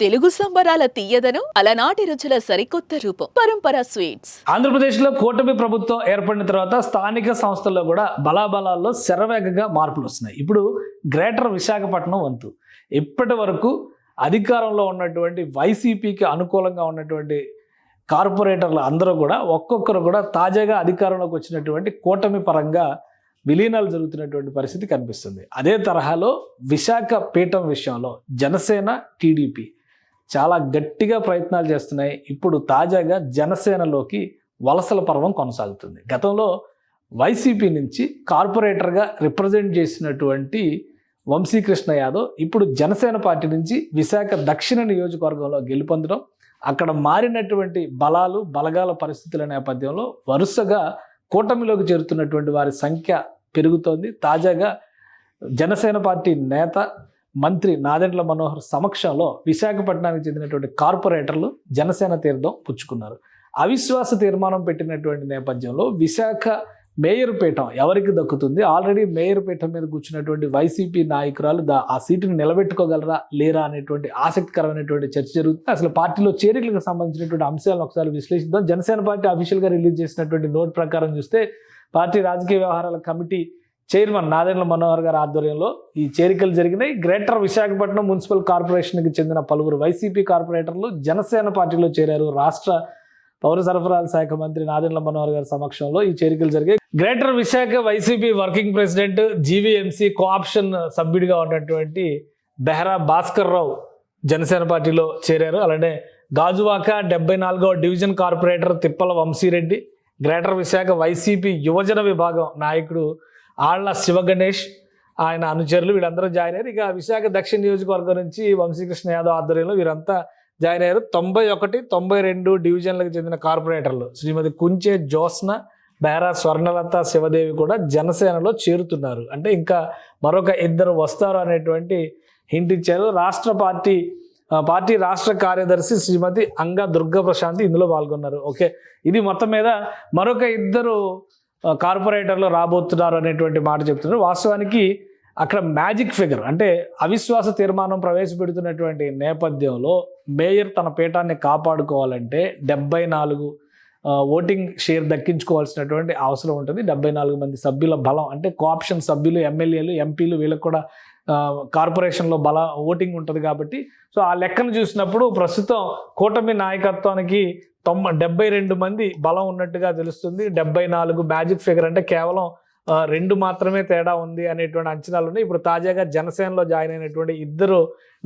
తెలుగు సంబరాల తీయదనం అలనాటి రుచుల సరికొత్త రూపం పరంపర స్వీట్స్. ఆంధ్రప్రదేశ్లో కూటమి ప్రభుత్వం ఏర్పడిన తర్వాత స్థానిక సంస్థల్లో కూడా బలాబలాల్లో శరవేగంగా మార్పులు వస్తున్నాయి. ఇప్పుడు గ్రేటర్ విశాఖపట్నం వంతు ఇప్పటి వరకు అధికారంలో ఉన్నటువంటి వైసీపీకి అనుకూలంగా ఉన్నటువంటి కార్పొరేటర్లు అందరూ కూడా ఒక్కొక్కరు కూడా తాజాగా అధికారంలోకి వచ్చినటువంటి కూటమి పరంగా విలీనాలు జరుగుతున్నటువంటి పరిస్థితి కనిపిస్తుంది. అదే తరహాలో విశాఖ పీఠం విషయంలో జనసేన టీడీపీ చాలా గట్టిగా ప్రయత్నాలు చేస్తున్నాయి. ఇప్పుడు తాజాగా జనసేనలోకి వలసల పర్వం కొనసాగుతుంది. గతంలో వైసీపీ నుంచి కార్పొరేటర్గా రిప్రజెంట్ చేసినటువంటి వంశీకృష్ణ యాదవ్ ఇప్పుడు జనసేన పార్టీ నుంచి విశాఖ దక్షిణ నియోజకవర్గంలో గెలుపొందడం, అక్కడ మారినటువంటి బలగాల పరిస్థితుల నేపథ్యంలో వరుసగా కూటమిలోకి చేరుతున్నటువంటి వారి సంఖ్య పెరుగుతోంది. తాజాగా జనసేన పార్టీ నేత మంత్రి నాదెండ్ల మనోహర్ సమక్షంలో విశాఖపట్నానికి చెందినటువంటి కార్పొరేటర్లు జనసేన తీర్థం పుచ్చుకున్నారు. అవిశ్వాస తీర్మానం పెట్టినటువంటి నేపథ్యంలో విశాఖ మేయర్ పీఠం ఎవరికి దక్కుతుంది? ఆల్రెడీ మేయర్ పీఠం మీద కూర్చున్నటువంటి వైసీపీ నాయకురాలు ఆ సీటును నిలబెట్టుకోగలరా లేరా అనేటువంటి ఆసక్తికరమైనటువంటి చర్చ జరుగుతుంది. అసలు పార్టీలో చేరికలకు సంబంధించినటువంటి అంశాలను ఒకసారి విశ్లేషిద్దాం. జనసేన పార్టీ అఫీషియల్గా రిలీజ్ చేసినటువంటి నోట్ ప్రకారం చూస్తే పార్టీ రాజకీయ వ్యవహారాల కమిటీ చైర్మన్ నాదెండ్ల మనోహర్ గారి ఆధ్వర్యంలో ఈ చేరికలు జరిగినాయి. గ్రేటర్ విశాఖపట్నం మున్సిపల్ కార్పొరేషన్కి చెందిన పలువురు వైసీపీ కార్పొరేటర్లు జనసేన పార్టీలో చేరారు. రాష్ట్ర పౌర సరఫరాల శాఖ మంత్రి నాదెండ్ల మనోహర్ గారి సమక్షంలో ఈ చేరికలు జరిగాయి. Greater Visakha YCP working president, GVMC cooption సభ్యుడిగా ఉన్నటువంటి బెహ్రా భాస్కర్ రావు జనసేన పార్టీలో చేరారు. అలానే గాజువాక 74వ division corporator Tippala Vamsi Reddy, greater Visakha YCP యువజన విభాగం నాయకుడు ఆళ్ల శివగణేష్, ఆయన అనుచరులు వీళ్ళందరూ జాయిన్ అయ్యారు. ఇక విశాఖ దక్షిణ నియోజకవర్గం నుంచి వంశీకృష్ణ యాదవ్ ఆధ్వర్యంలో వీరంతా జాయిన్ అయ్యారు. 91, 92 డివిజన్లకు చెందిన కార్పొరేటర్లు శ్రీమతి కుంచే జ్యోత్స్న, బేరా స్వర్ణలత శివదేవి కూడా జనసేనలో చేరుతున్నారు. అంటే ఇంకా మరొక ఇద్దరు వస్తారు అనేటువంటి హింట్ ఇచ్చారు. పార్టీ రాష్ట్ర కార్యదర్శి శ్రీమతి అంగ దుర్గా ప్రశాంతి ఇందులో పాల్గొన్నారు. ఓకే, ఇది మొత్తం మీద మరొక ఇద్దరు కార్పొరేటర్లు రాబోతున్నారు అనేటువంటి మాట చెప్తున్నారు. వాస్తవానికి అక్కడ మ్యాజిక్ ఫిగర్ అంటే అవిశ్వాస తీర్మానం ప్రవేశపెడుతున్నటువంటి నేపథ్యంలో మేయర్ తన పీఠాన్ని కాపాడుకోవాలంటే 74 ఓటింగ్ షేర్ దక్కించుకోవాల్సినటువంటి అవసరం ఉంటుంది. 74 మంది సభ్యుల బలం అంటే కోఆప్షన్ సభ్యులు, ఎమ్మెల్యేలు, ఎంపీలు వీళ్ళకి కూడా కార్పొరేషన్లో ఓటింగ్ ఉంటుంది కాబట్టి సో ఆ లెక్కను చూసినప్పుడు ప్రస్తుతం కూటమి నాయకత్వానికి 72 మంది బలం ఉన్నట్టుగా తెలుస్తుంది. 74 మ్యాజిక్ ఫిగర్ అంటే కేవలం 2 మాత్రమే తేడా ఉంది అనేటువంటి అంచనాలు ఉన్నాయి. ఇప్పుడు తాజాగా జనసేనలో జాయిన్ అయినటువంటి ఇద్దరు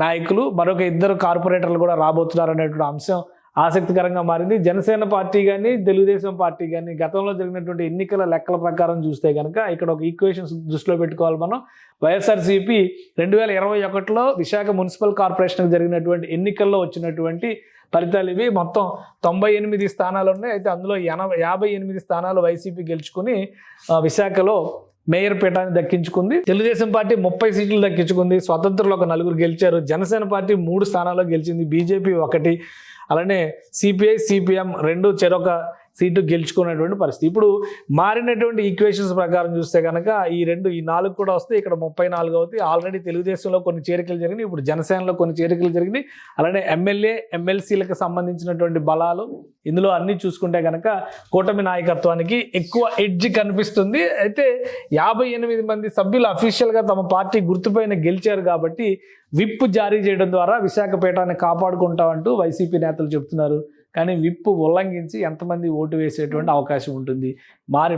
నాయకులు, మరొక ఇద్దరు కార్పొరేటర్లు కూడా రాబోతున్నారు అనేటువంటి అంశం ఆసక్తికరంగా మారింది. జనసేన పార్టీ కానీ తెలుగుదేశం పార్టీ కానీ గతంలో జరిగినటువంటి ఎన్నికల లెక్కల ప్రకారం చూస్తే కనుక ఇక్కడ ఒక ఈక్వేషన్స్ దృష్టిలో పెట్టుకోవాలి మనం. వైఎస్ఆర్సీపీ 2021లో విశాఖ మున్సిపల్ కార్పొరేషన్కి జరిగినటువంటి ఎన్నికల్లో వచ్చినటువంటి ఫలితాలు ఇవి. మొత్తం 98 స్థానాలు ఉన్నాయి. అయితే అందులో 58 స్థానాలు వైసీపీ గెలుచుకుని విశాఖలో మేయర్ పీఠాన్ని దక్కించుకుంది. తెలుగుదేశం పార్టీ 30 సీట్లు దక్కించుకుంది. స్వతంత్రులు ఒక 4 గెలిచారు. జనసేన పార్టీ 3 స్థానాల్లో గెలిచింది. బీజేపీ 1, అలానే సిపిఐ, సిపిఎం 2 చెరొక సీటు గెలుచుకున్నటువంటి పరిస్థితి. ఇప్పుడు మారినటువంటి ఈక్వేషన్స్ ప్రకారం చూస్తే కనుక ఈ 4 కూడా వస్తే ఇక్కడ 34 అవుతాయి. ఆల్రెడీ తెలుగుదేశంలో కొన్ని చేరికలు జరిగినాయి, ఇప్పుడు జనసేనలో కొన్ని చేరికలు జరిగినాయి. అలానే ఎమ్మెల్యే, ఎమ్మెల్సీలకు సంబంధించినటువంటి బలాలు ఇందులో అన్నీ చూసుకుంటే కనుక కూటమి నాయకత్వానికి ఎక్కువ ఎడ్జ్ కనిపిస్తుంది. అయితే 58 మంది సభ్యులు అఫీషియల్గా తమ పార్టీ గుర్తుపైన గెలిచారు కాబట్టి విప్ జారీ చేయడం ద్వారా విశాఖ పీఠాన్ని కాపాడుకుంటామంటూ వైసీపీ నేతలు చెప్తున్నారు. కానీ విప్ ఉల్లంఘించి ఎంతమంది ఓటు వేసేటువంటి అవకాశం ఉంటుంది?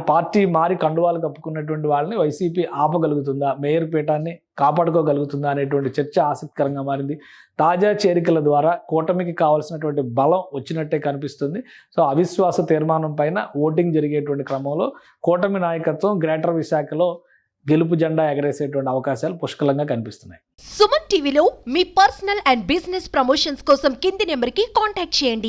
పార్టీ మారి కండువాలు కప్పుకున్నటువంటి వాళ్ళని వైసీపీ ఆపగలుగుతుందా? మేయర్ పీఠాన్ని కాపాడుకోగలుగుతుందా అనేటువంటి చర్చ ఆసక్తికరంగా మారింది. తాజా చేరికల ద్వారా కూటమికి కావాల్సినటువంటి బలం వచ్చినట్టే కనిపిస్తుంది. సో అవిశ్వాస తీర్మానం పైన ఓటింగ్ జరిగేటువంటి క్రమంలో కూటమి నాయకత్వం గ్రేటర్ విశాఖలో గెలుపు జెండా ఎగరేసేటువంటి అవకాశాలు పుష్కలంగా కనిపిస్తున్నాయి. సుమన్ టీవీలో మీ పర్సనల్ అండ్ బిజినెస్ ప్రమోషన్స్ కోసం కింది నెంబర్కి కాంటాక్ట్ చేయండి.